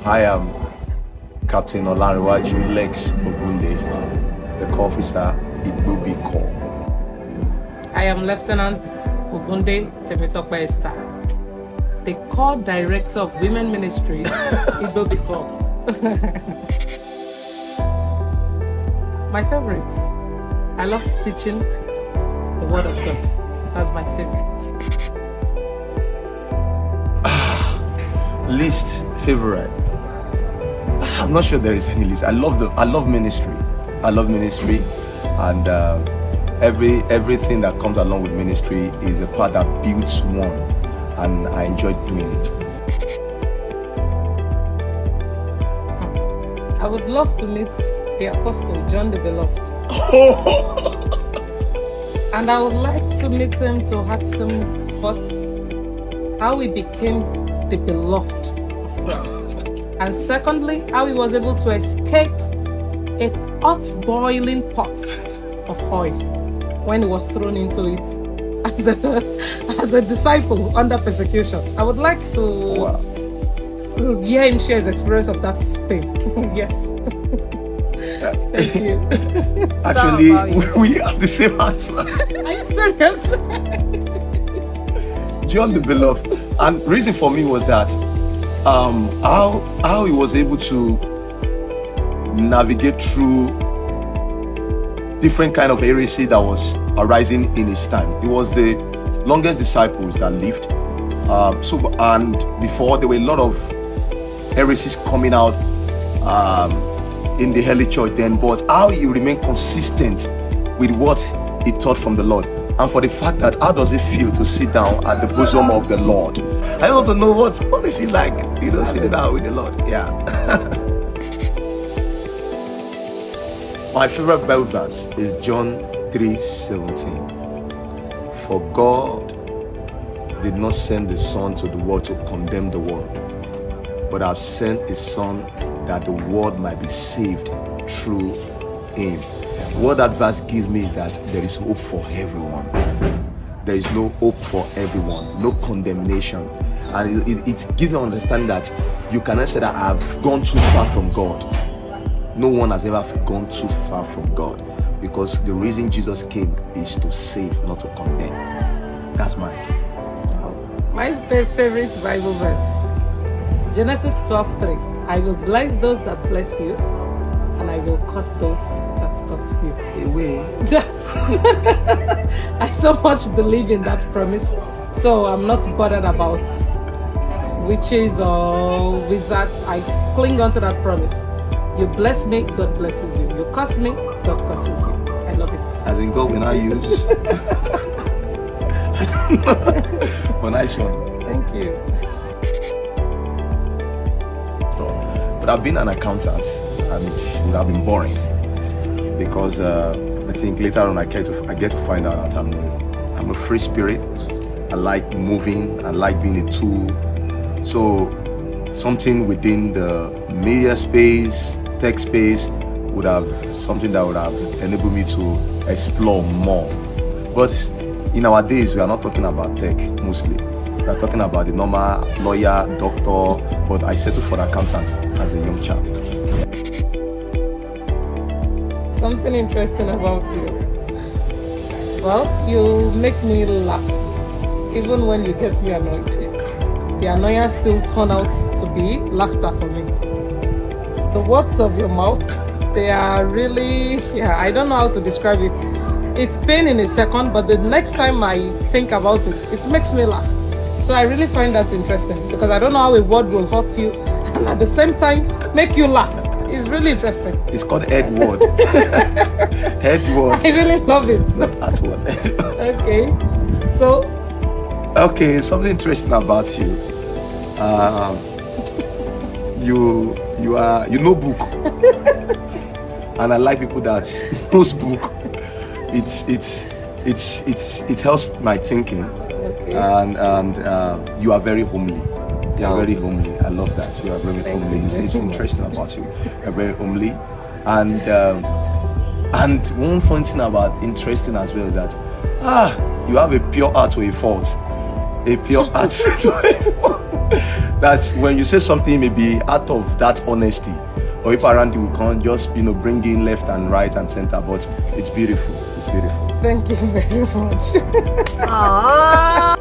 I am Captain Olanrewaju Lex Ogunde, the Corps Officer Igbobi Corps. I am Lieutenant Ogunde Temitope Esther, the Corps Director of Women Ministries Igbobi Corps. My favorites. I love teaching the Word of God. That's my favorite. Least favorite. I'm not sure there is any list. I love ministry. I love ministry, and everything that comes along with ministry is a part that builds one, and I enjoy doing it. I would love to meet the Apostle John the Beloved. And I would like to meet him to ask him first how he became the beloved of Christ. And secondly, how he was able to escape a hot boiling pot of oil when he was thrown into it as a disciple under persecution. I would like to hear him share his experience of that pain. Yes. Thank you. Actually, we have the same answer. Are you serious? John the Beloved. And reason for me was that how he was able to navigate through different kind of heresy that was arising in his time. He was the longest disciples that lived. And before, there were a lot of heresies coming out in the early church then, but how he remained consistent with what he taught from the Lord, and for the fact that how does it feel to sit down at the bosom of the Lord? I want to know what it feels like, sitting down with the Lord. Yeah. My favorite Bible verse is John 3:17. For God did not send the Son to the world to condemn the world, but have sent His Son that the world might be saved through Him. What that verse gives me is that there is hope for everyone. There is no hope for everyone, no condemnation. And it gives me understanding that you cannot say that I've gone too far from God. No one has ever gone too far from God, because the reason Jesus came is to save, not to condemn. That's mine. My favorite Bible verse, Genesis 12:3. I will bless those that bless you, and I will curse those that curse you. That's I so much believe in that promise, so I'm not bothered about witches or wizards. I cling on to that promise. You bless me, God blesses you. You curse me, God curses you. I love it. As in God, when I use. Well, nice one. Thank you. But I've been an accountant, and it would have been boring, because I think later on I get to find out that I'm a free spirit. I like moving. I like being a tool. So something within the media space, tech space, would have something that would have enabled me to explore more. But in our days, we are not talking about tech mostly. We are talking about the normal lawyer, doctor, but I settled for accountant as a young child. Something interesting about you. Well, you make me laugh, even when you get me annoyed. The annoyance still turn out to be laughter for me. The words of your mouth, they are really, I don't know how to describe it. It's pain in a second, but the next time I think about it, it makes me laugh. So I really find that interesting, because I don't know how a word will hurt you and at the same time make you laugh. It's really interesting. It's called head word. Head word. I really love it. Not that word. Okay. So. Okay, something interesting about you. You know book, and I like people that knows book. It helps my thinking. Okay. And you are very homely. You are very homely. I love that. You are very homely. It's interesting about you. You are very homely, and one fun thing about interesting as well is that you have a pure heart to a fault. A pure heart to a fault. That's when you say something maybe out of that honesty, or if around you we can't just bring in left and right and center, but it's beautiful. It's beautiful. Thank you very much. Aww.